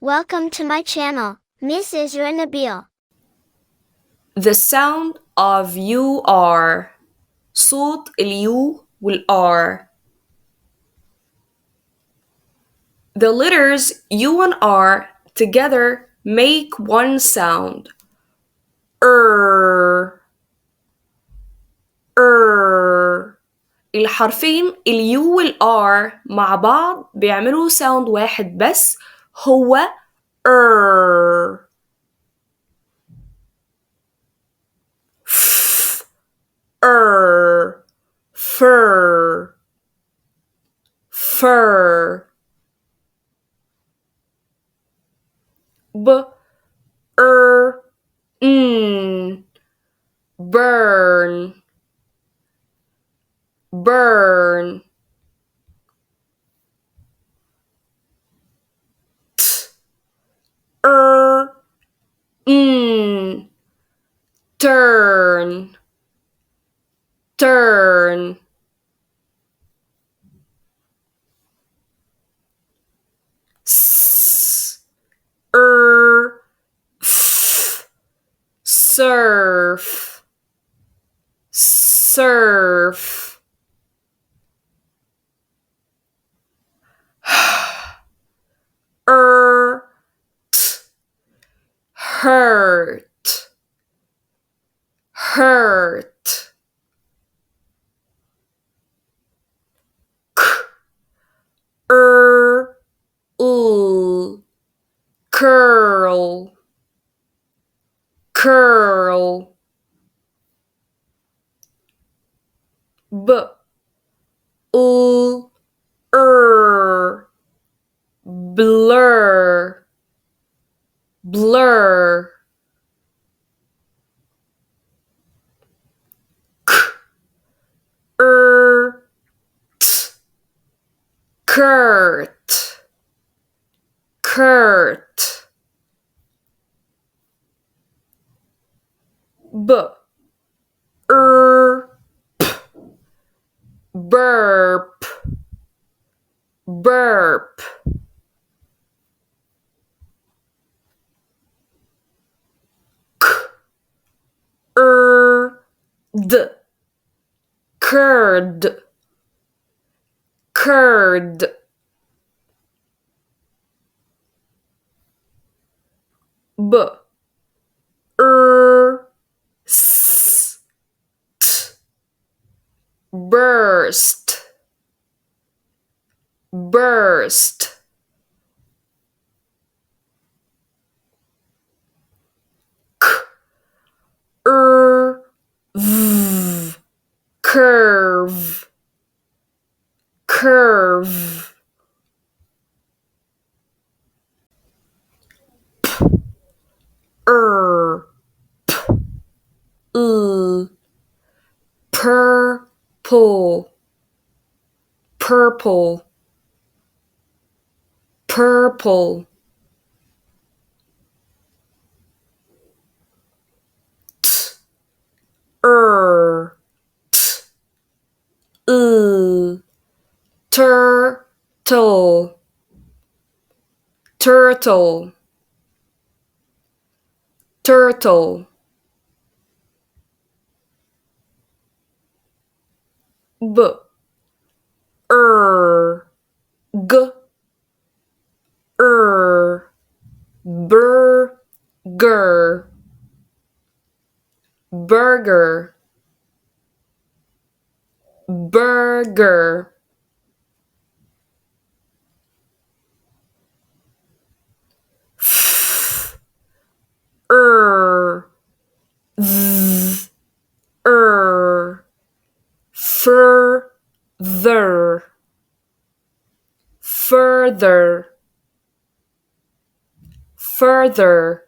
Welcome to my channel, Miss Isra Nabil. The sound of you are. صوت اليو والR. The letters U and R together make one sound. الحرفين اليو والR مع بعض بيعملوا ساوند واحد بس، هو fur. Burn. Turn. Surf. Hurt. Curl. Blur. Curt. Burp. Curd. Burst. Curve. Purple. Turtle. Burger. Further.